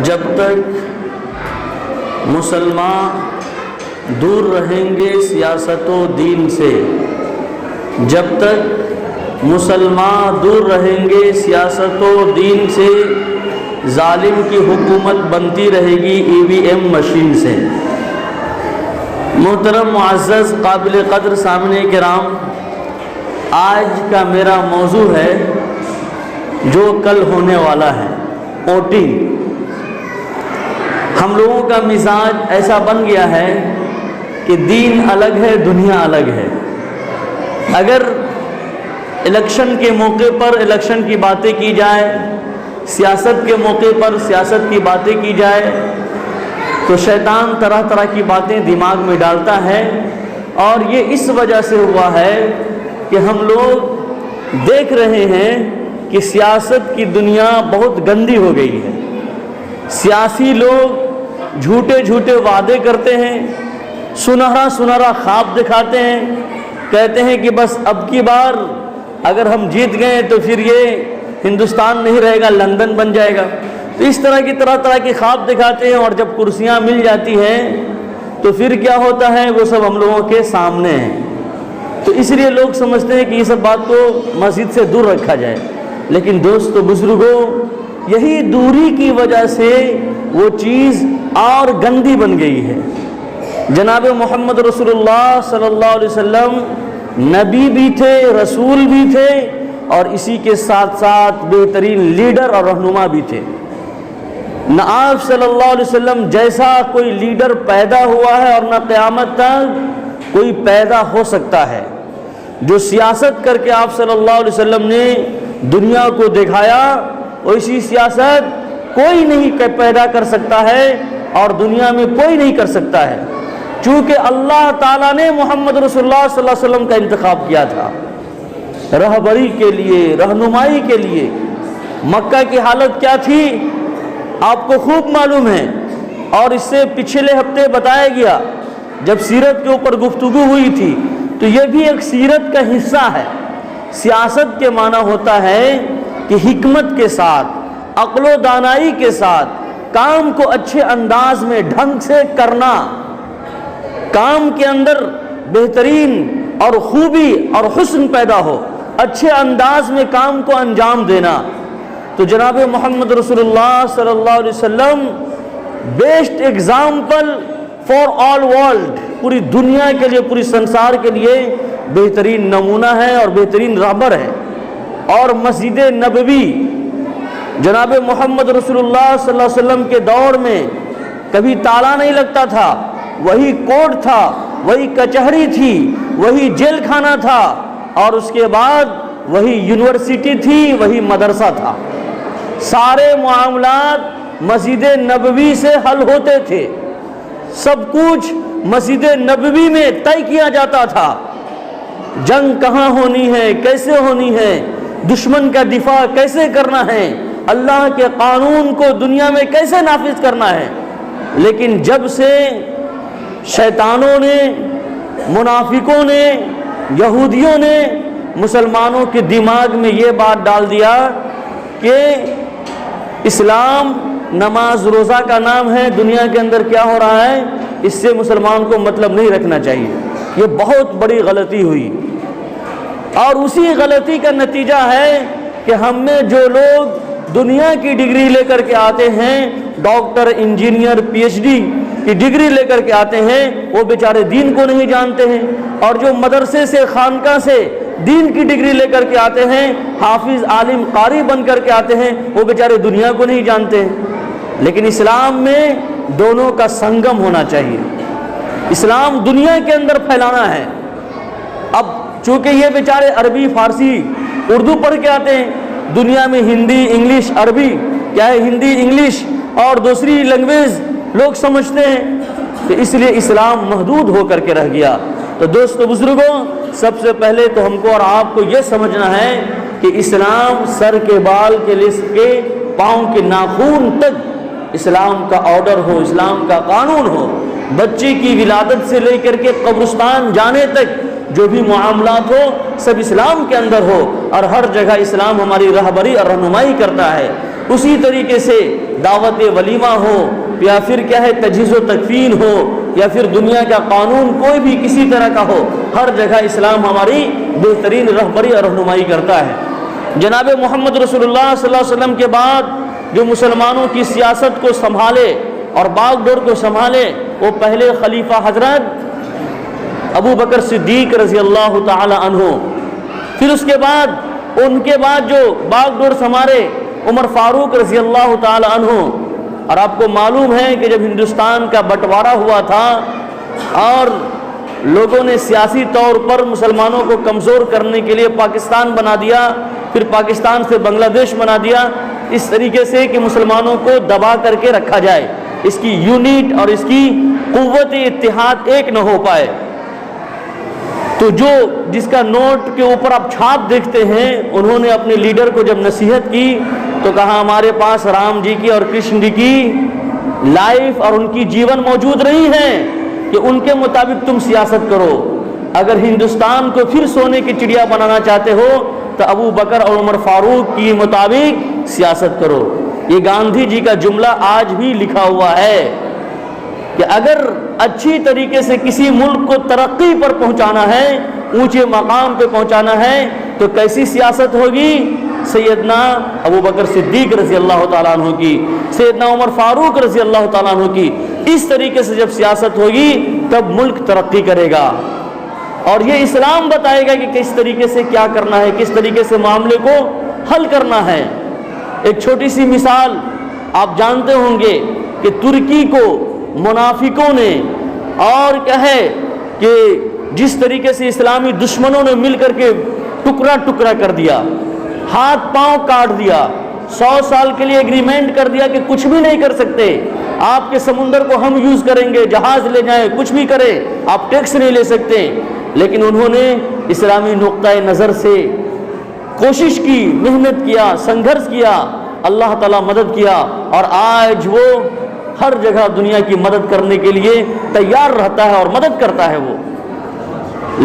جب تک مسلمان دور رہیں گے سیاست و دین سے، جب تک مسلمان دور رہیں گے سیاست و دین سے، ظالم کی حکومت بنتی رہے گی EVM مشین سے۔ محترم معزز قابل قدر سامعین کرام، آج کا میرا موضوع ہے جو کل ہونے والا ہے، ووٹنگ۔ ہم لوگوں کا مزاج ایسا بن گیا ہے کہ دین الگ ہے، دنیا الگ ہے۔ اگر الیکشن کے موقع پر الیکشن کی باتیں کی جائے، سیاست کے موقع پر سیاست کی باتیں کی جائے، تو شیطان طرح طرح کی باتیں دماغ میں ڈالتا ہے، اور یہ اس وجہ سے ہوا ہے کہ ہم لوگ دیکھ رہے ہیں کہ سیاست کی دنیا بہت گندی ہو گئی ہے۔ سیاسی لوگ جھوٹے جھوٹے وعدے کرتے ہیں، سنہرا خواب دکھاتے ہیں، کہتے ہیں کہ بس اب کی بار اگر ہم جیت گئے تو پھر یہ ہندوستان نہیں رہے گا، لندن بن جائے گا۔ تو اس طرح کی خواب دکھاتے ہیں، اور جب کرسیاں مل جاتی ہیں تو پھر کیا ہوتا ہے، وہ سب ہم لوگوں کے سامنے ہیں۔ تو اس لیے لوگ سمجھتے ہیں کہ یہ سب بات کو مسجد سے دور رکھا جائے، لیکن دوستو بزرگوں، یہی دوری کی وجہ سے وہ چیز اور گندی بن گئی ہے۔ جناب محمد رسول اللہ صلی اللہ علیہ وسلم نبی بھی تھے، رسول بھی تھے، اور اسی کے ساتھ ساتھ بہترین لیڈر اور رہنما بھی تھے۔ نہ آپ صلی اللہ علیہ وسلم جیسا کوئی لیڈر پیدا ہوا ہے، اور نہ قیامت تک کوئی پیدا ہو سکتا ہے۔ جو سیاست کر کے آپ صلی اللہ علیہ وسلم نے دنیا کو دکھایا، ویسی سیاست کوئی نہیں پیدا کر سکتا ہے، اور دنیا میں کوئی نہیں کر سکتا ہے، چونکہ اللہ تعالیٰ نے محمد رسول اللہ صلی اللہ علیہ وسلم کا انتخاب کیا تھا رہبری کے لیے، رہنمائی کے لیے۔ مکہ کی حالت کیا تھی آپ کو خوب معلوم ہے، اور اس سے پچھلے ہفتے بتایا گیا جب سیرت کے اوپر گفتگو ہوئی تھی، تو یہ بھی ایک سیرت کا حصہ ہے۔ سیاست کے معنی ہوتا ہے کہ حکمت کے ساتھ، عقل و دانائی کے ساتھ کام کو اچھے انداز میں ڈھنگ سے کرنا، کام کے اندر بہترین اور خوبی اور حسن پیدا ہو، اچھے انداز میں کام کو انجام دینا۔ تو جناب محمد رسول اللہ صلی اللہ علیہ وسلم best example for all world, پوری دنیا کے لیے، پوری سنسار کے لیے بہترین نمونہ ہے اور بہترین رہبر ہے۔ اور مسجد نبوی جناب محمد رسول اللہ صلی اللہ علیہ وسلم کے دور میں کبھی تالا نہیں لگتا تھا، وہی کوٹ تھا، وہی کچہری تھی، وہی جیل خانہ تھا، اور اس کے بعد وہی یونیورسٹی تھی، وہی مدرسہ تھا۔ سارے معاملات مسجد نبوی سے حل ہوتے تھے، سب کچھ مسجد نبوی میں طے کیا جاتا تھا۔ جنگ کہاں ہونی ہے، کیسے ہونی ہے، دشمن کا دفاع کیسے کرنا ہے، اللہ کے قانون کو دنیا میں کیسے نافذ کرنا ہے۔ لیکن جب سے شیطانوں نے، منافقوں نے، یہودیوں نے مسلمانوں کے دماغ میں یہ بات ڈال دیا کہ اسلام نماز روزہ کا نام ہے، دنیا کے اندر کیا ہو رہا ہے اس سے مسلمان کو مطلب نہیں رکھنا چاہیے، یہ بہت بڑی غلطی ہوئی۔ اور اسی غلطی کا نتیجہ ہے کہ ہم میں جو لوگ دنیا کی ڈگری لے کر کے آتے ہیں، ڈاکٹر، انجینئر، PhD کی ڈگری لے کر کے آتے ہیں، وہ بیچارے دین کو نہیں جانتے ہیں۔ اور جو مدرسے سے، خانقاہ سے دین کی ڈگری لے کر کے آتے ہیں، حافظ، عالم، قاری بن کر کے آتے ہیں، وہ بیچارے دنیا کو نہیں جانتے ہیں۔ لیکن اسلام میں دونوں کا سنگم ہونا چاہیے، اسلام دنیا کے اندر پھیلانا ہے۔ اب چونکہ یہ بیچارے عربی، فارسی، اردو پڑھ کے آتے ہیں، دنیا میں ہندی، انگلش، عربی کیا ہے، ہندی، انگلش اور دوسری لینگویج لوگ سمجھتے ہیں، تو اس لیے اسلام محدود ہو کر کے رہ گیا۔ تو دوستو بزرگوں، سب سے پہلے تو ہم کو اور آپ کو یہ سمجھنا ہے کہ اسلام سر کے بال کے لے کے پاؤں کے ناخن تک اسلام کا آرڈر ہو، اسلام کا قانون ہو۔ بچے کی ولادت سے لے کر کے قبرستان جانے تک جو بھی معاملات ہو سب اسلام کے اندر ہو، اور ہر جگہ اسلام ہماری رہبری اور رہنمائی کرتا ہے۔ اسی طریقے سے دعوت ولیمہ ہو یا پھر کیا ہے تجہیز و تکفین ہو یا پھر دنیا کا قانون کوئی بھی کسی طرح کا ہو، ہر جگہ اسلام ہماری بہترین رہبری اور رہنمائی کرتا ہے۔ جناب محمد رسول اللہ صلی اللہ علیہ وسلم کے بعد جو مسلمانوں کی سیاست کو سنبھالے اور باغ ڈور کو سنبھالے وہ پہلے خلیفہ حضرت ابو بکر صدیق رضی اللہ تعالی عنہ، پھر اس کے بعد ان کے بعد جو باغ ڈور سنبھالے عمر فاروق رضی اللہ تعالی عنہ۔ اور آپ کو معلوم ہے کہ جب ہندوستان کا بٹوارا ہوا تھا اور لوگوں نے سیاسی طور پر مسلمانوں کو کمزور کرنے کے لیے پاکستان بنا دیا، پھر پاکستان سے بنگلہ دیش بنا دیا، اس طریقے سے کہ مسلمانوں کو دبا کر کے رکھا جائے، اس کی یونٹ اور اس کی قوت اتحاد ایک نہ ہو پائے، تو جس کا نوٹ کے اوپر آپ چھاپ دیکھتے ہیں، انہوں نے اپنے لیڈر کو جب نصیحت کی تو کہا ہمارے پاس رام جی کی اور کرشن جی کی لائف اور ان کی جیون موجود نہیں ہے کہ ان کے مطابق تم سیاست کرو، اگر ہندوستان کو پھر سونے کی چڑیا بنانا چاہتے ہو تو ابو بکر اور عمر فاروق کی مطابق سیاست کرو۔ یہ گاندھی جی کا جملہ آج بھی لکھا ہوا ہے کہ اگر اچھی طریقے سے کسی ملک کو ترقی پر پہنچانا ہے، اونچے مقام پہ پہنچانا ہے تو کیسی سیاست ہوگی؟ سیدنا ابو بکر صدیق رضی اللہ تعالیٰ عنہ کی، سیدنا عمر فاروق رضی اللہ تعالیٰ عنہ کی، اس طریقے سے جب سیاست ہوگی تب ملک ترقی کرے گا، اور یہ اسلام بتائے گا کہ کس طریقے سے کیا کرنا ہے، کس طریقے سے معاملے کو حل کرنا ہے۔ ایک چھوٹی سی مثال آپ جانتے ہوں گے کہ ترکی کو منافقوں نے اور کیا ہے کہ جس طریقے سے اسلامی دشمنوں نے مل کر کے ٹکڑا ٹکڑا کر دیا، ہاتھ پاؤں کاٹ دیا، 100 سال کے لیے ایگریمنٹ کر دیا کہ کچھ بھی نہیں کر سکتے، آپ کے سمندر کو ہم یوز کریں گے، جہاز لے جائیں، کچھ بھی کریں، آپ ٹیکس نہیں لے سکتے، لیکن انہوں نے اسلامی نقطۂ نظر سے کوشش کی، محنت کیا، سنگھرش کیا، اللہ تعالیٰ مدد کیا، اور آج وہ ہر جگہ دنیا کی مدد کرنے کے لیے تیار رہتا ہے اور مدد کرتا ہے وہ۔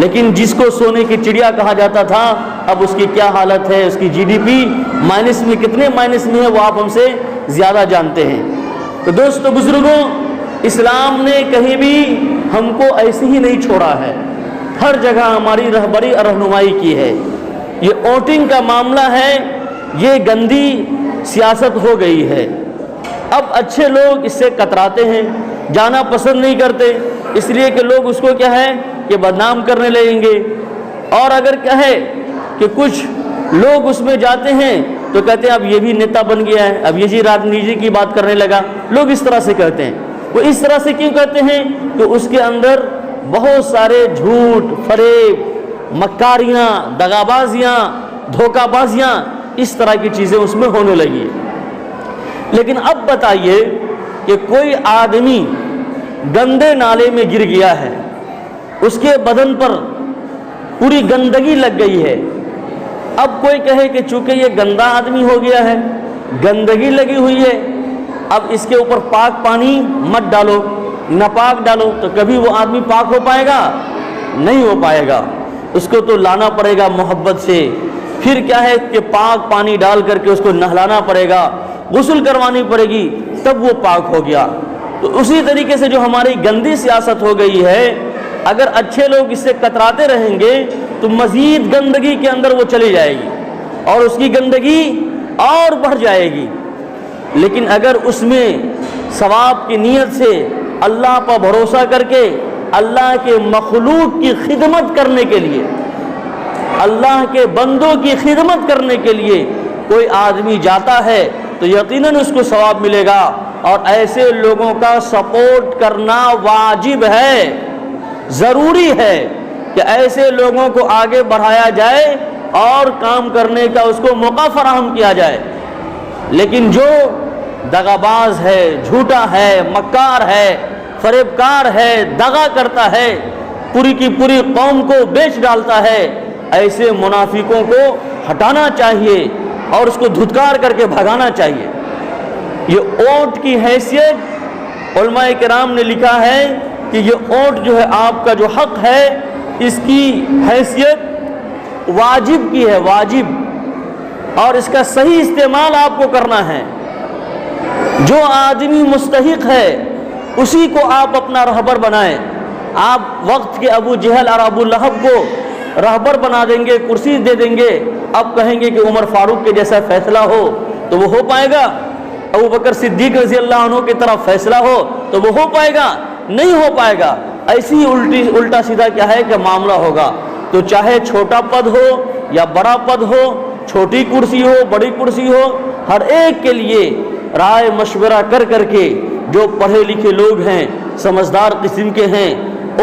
لیکن جس کو سونے کی چڑیا کہا جاتا تھا اب اس کی کیا حالت ہے، اس کی جی ڈی پی مائنس میں، کتنے مائنس میں ہے وہ آپ ہم سے زیادہ جانتے ہیں۔ تو دوستو بزرگوں، اسلام نے کہیں بھی ہم کو ایسے ہی نہیں چھوڑا ہے، ہر جگہ ہماری رہبری اور رہنمائی کی ہے۔ یہ ووٹنگ کا معاملہ ہے، یہ گندی سیاست ہو گئی ہے، اب اچھے لوگ اس سے کتراتے ہیں، جانا پسند نہیں کرتے، اس لیے کہ لوگ اس کو کیا ہے کہ بدنام کرنے لگیں گے، اور اگر کیا ہے کہ کچھ لوگ اس میں جاتے ہیں تو کہتے ہیں اب یہ بھی نیتا بن گیا ہے، اب یہ جی راجنیتی کی بات کرنے لگا، لوگ اس طرح سے کہتے ہیں۔ وہ اس طرح سے کیوں کہتے ہیں کہ اس کے اندر بہت سارے جھوٹ، فریب، مکاریاں، دغابازیاں، دھوکہ بازیاں، اس طرح کی چیزیں اس میں ہونے لگی۔ لیکن اب بتائیے کہ کوئی آدمی گندے نالے میں گر گیا ہے، اس کے بدن پر پوری گندگی لگ گئی ہے، اب کوئی کہے کہ چونکہ یہ گندا آدمی ہو گیا ہے، گندگی لگی ہوئی ہے، اب اس کے اوپر پاک پانی مت ڈالو، ناپاک ڈالو، تو کبھی وہ آدمی پاک ہو پائے گا؟ نہیں ہو پائے گا، اس کو تو لانا پڑے گا محبت سے، پھر کیا ہے کہ پاک پانی ڈال کر کے اس کو نہلانا پڑے گا، غسل کروانی پڑے گی، تب وہ پاک ہو گیا۔ تو اسی طریقے سے جو ہماری گندی سیاست ہو گئی ہے، اگر اچھے لوگ اس سے کتراتے رہیں گے تو مزید گندگی کے اندر وہ چلی جائے گی اور اس کی گندگی اور بڑھ جائے گی۔ لیکن اگر اس میں ثواب کی نیت سے اللہ پر بھروسہ کر کے اللہ کے مخلوق کی خدمت کرنے کے لیے، اللہ کے بندوں کی خدمت کرنے کے لیے کوئی آدمی جاتا ہے تو یقیناً اس کو ثواب ملے گا، اور ایسے لوگوں کا سپورٹ کرنا واجب ہے، ضروری ہے کہ ایسے لوگوں کو آگے بڑھایا جائے اور کام کرنے کا اس کو موقع فراہم کیا جائے۔ لیکن جو دغاباز ہے، جھوٹا ہے، مکار ہے، فریبکار ہے، دغا کرتا ہے، پوری کی پوری قوم کو بیچ ڈالتا ہے، ایسے منافقوں کو ہٹانا چاہیے اور اس کو دھتکار کر کے بھگانا چاہیے۔ یہ ووٹ کی حیثیت علماء کرام نے لکھا ہے کہ یہ ووٹ جو ہے آپ کا جو حق ہے، اس کی حیثیت واجب کی ہے، واجب، اور اس کا صحیح استعمال آپ کو کرنا ہے۔ جو آدمی مستحق ہے اسی کو آپ اپنا رہبر بنائیں۔ آپ وقت کے ابو جہل اور ابو لہب کو رہبر بنا دیں گے، کرسی دے دیں گے، اب کہیں گے کہ عمر فاروق کے جیسا فیصلہ ہو تو وہ ہو پائے گا؟ ابو بکر صدیق رضی اللہ عنہ کی طرف فیصلہ ہو تو وہ ہو پائے گا؟ نہیں ہو پائے گا۔ ایسی الٹا سیدھا کیا ہے کہ معاملہ ہوگا۔ تو چاہے چھوٹا پد ہو یا بڑا پد ہو، چھوٹی کرسی ہو بڑی کرسی ہو، ہر ایک کے لیے رائے مشورہ کر کر کے جو پڑھے لکھے لوگ ہیں، سمجھدار قسم کے ہیں،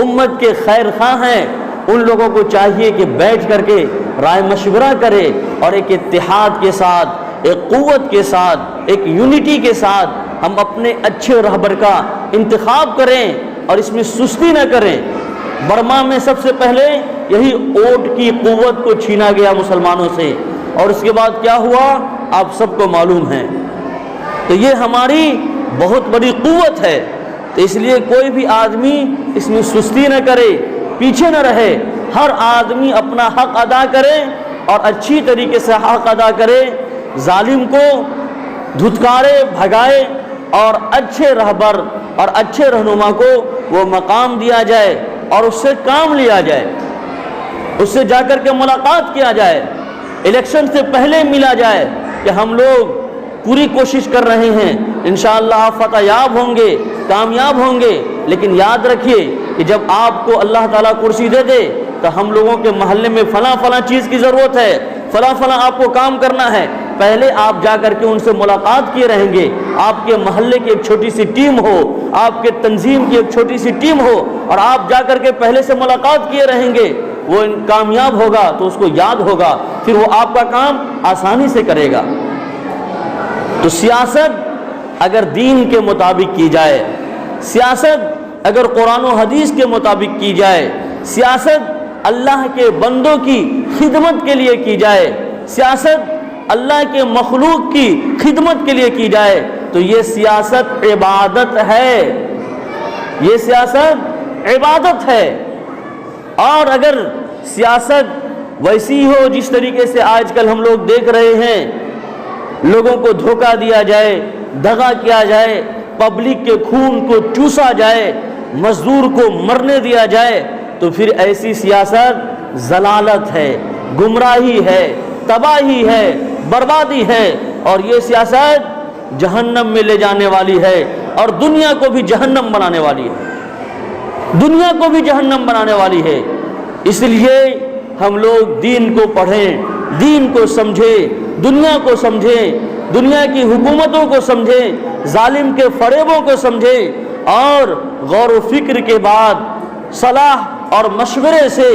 امت کے خیر خواہ ہیں، ان لوگوں کو چاہیے کہ بیٹھ کر کے رائے مشورہ کرے اور ایک اتحاد کے ساتھ، ایک قوت کے ساتھ، ایک یونٹی کے ساتھ ہم اپنے اچھے رہبر کا انتخاب کریں اور اس میں سستی نہ کریں۔ برما میں سب سے پہلے یہی اوٹ کی قوت کو چھینا گیا مسلمانوں سے، اور اس کے بعد کیا ہوا آپ سب کو معلوم ہے۔ تو یہ ہماری بہت بڑی قوت ہے، تو اس لیے کوئی بھی آدمی اس میں سستی نہ کرے، پیچھے نہ رہے، ہر آدمی اپنا حق ادا کرے اور اچھی طریقے سے حق ادا کرے، ظالم کو دھتکارے بھگائے اور اچھے رہبر اور اچھے رہنما کو وہ مقام دیا جائے اور اس سے کام لیا جائے، اس سے جا کر کے ملاقات کیا جائے، الیکشن سے پہلے ملا جائے کہ ہم لوگ پوری کوشش کر رہے ہیں، انشاءاللہ آپ فتح یاب ہوں گے، کامیاب ہوں گے، لیکن یاد رکھیے کہ جب آپ کو اللہ تعالیٰ کرسی دے دے تو ہم لوگوں کے محلے میں فلاں چیز کی ضرورت ہے، فلاں آپ کو کام کرنا ہے، پہلے آپ جا کر کے ان سے ملاقات کیے رہیں گے۔ آپ کے محلے کی ایک چھوٹی سی ٹیم ہو، آپ کے تنظیم کی ایک چھوٹی سی ٹیم ہو، اور آپ جا کر کے پہلے سے ملاقات کیے رہیں گے، وہ کامیاب ہوگا تو اس کو یاد ہوگا، پھر وہ آپ کا کام آسانی سے کرے گا۔ تو سیاست اگر دین کے مطابق کی جائے، سیاست اگر قرآن و حدیث کے مطابق کی جائے، سیاست اللہ کے بندوں کی خدمت کے لیے کی جائے، سیاست اللہ کے مخلوق کی خدمت کے لیے کی جائے، تو یہ سیاست عبادت ہے، یہ سیاست عبادت ہے۔ اور اگر سیاست ویسی ہو جس طریقے سے آج کل ہم لوگ دیکھ رہے ہیں، لوگوں کو دھوکہ دیا جائے، دغا کیا جائے، پبلک کے خون کو چوسا جائے، مزدور کو مرنے دیا جائے، تو پھر ایسی سیاست ضلالت ہے، گمراہی ہے، تباہی ہے، بربادی ہے، اور یہ سیاست جہنم میں لے جانے والی ہے، اور دنیا کو بھی جہنم بنانے والی ہے، دنیا کو بھی جہنم بنانے والی ہے۔ اس لیے ہم لوگ دین کو پڑھیں، دین کو سمجھیں، دنیا کو سمجھیں، دنیا کی حکومتوں کو سمجھیں، ظالم کے فریبوں کو سمجھیں، اور غور و فکر کے بعد صلاح اور مشورے سے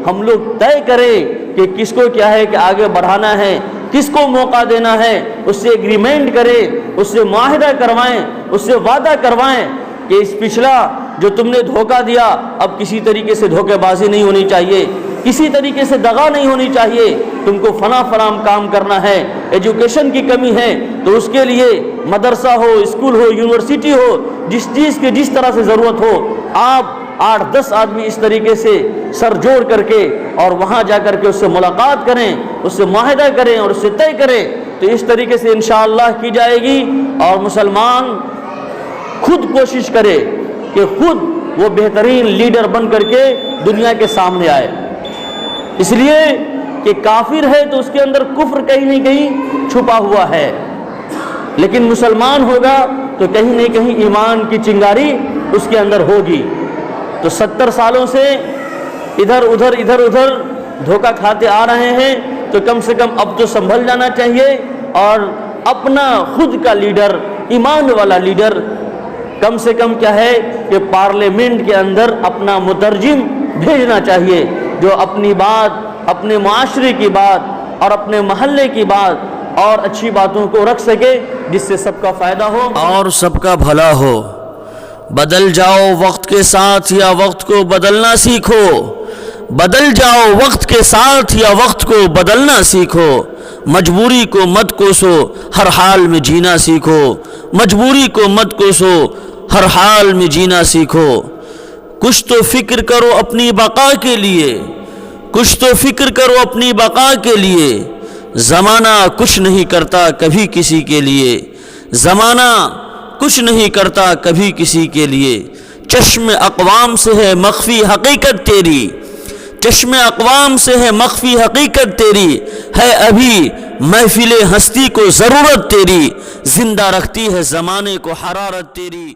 ہم لوگ طے کریں کہ کس کو کیا ہے کہ آگے بڑھانا ہے، کس کو موقع دینا ہے، اس سے ایگریمنٹ کریں، اس سے معاہدہ کروائیں، اس سے وعدہ کروائیں کہ اس پچھلا جو تم نے دھوکہ دیا، اب کسی طریقے سے دھوکے بازی نہیں ہونی چاہیے، کسی طریقے سے دغا نہیں ہونی چاہیے، تم کو فلاں کام کرنا ہے، ایجوکیشن کی کمی ہے تو اس کے لیے مدرسہ ہو، اسکول ہو، یونیورسٹی ہو، جس چیز کی جس طرح سے ضرورت ہو، آپ 8-10 آدمی اس طریقے سے سر جوڑ کر کے اور وہاں جا کر کے اس سے ملاقات کریں، اس سے معاہدہ کریں اور اس سے طے کریں، تو اس طریقے سے انشاءاللہ کی جائے گی، اور مسلمان خود کوشش کرے کہ خود وہ بہترین لیڈر بن کر کے دنیا کے سامنے آئے۔ اس لیے کہ کافر ہے تو اس کے اندر کفر کہیں نہ کہیں چھپا ہوا ہے، لیکن مسلمان ہوگا تو کہیں نہ کہیں ایمان کی چنگاری اس کے اندر ہوگی۔ تو 70 سالوں سے ادھر ادھر دھوکہ کھاتے آ رہے ہیں، تو کم سے کم اب تو سنبھل جانا چاہیے، اور اپنا خود کا لیڈر، ایمان والا لیڈر، کم سے کم کیا ہے کہ پارلیمنٹ کے اندر اپنا مترجم بھیجنا چاہیے، جو اپنی بات، اپنے معاشرے کی بات اور اپنے محلے کی بات اور اچھی باتوں کو رکھ سکے، جس سے سب کا فائدہ ہو اور سب کا بھلا ہو۔ بدل جاؤ وقت کے ساتھ یا وقت کو بدلنا سیکھو، بدل جاؤ وقت کے ساتھ یا وقت کو بدلنا سیکھو، مجبوری کو مت کوسو، ہر حال میں جینا سیکھو، مجبوری کو مت کوسو، ہر حال میں جینا سیکھو۔ کچھ تو فکر کرو اپنی بقا کے لیے، کچھ تو فکر کرو اپنی بقا کے لیے، زمانہ کچھ نہیں کرتا کبھی کسی کے لیے، زمانہ کچھ نہیں کرتا کبھی کسی کے لیے، چشم اقوام سے ہے مخفی حقیقت تیری، چشم اقوام سے ہے مخفی حقیقت تیری، ہے ابھی محفل ہستی کو ضرورت تیری، زندہ رکھتی ہے زمانے کو حرارت تیری۔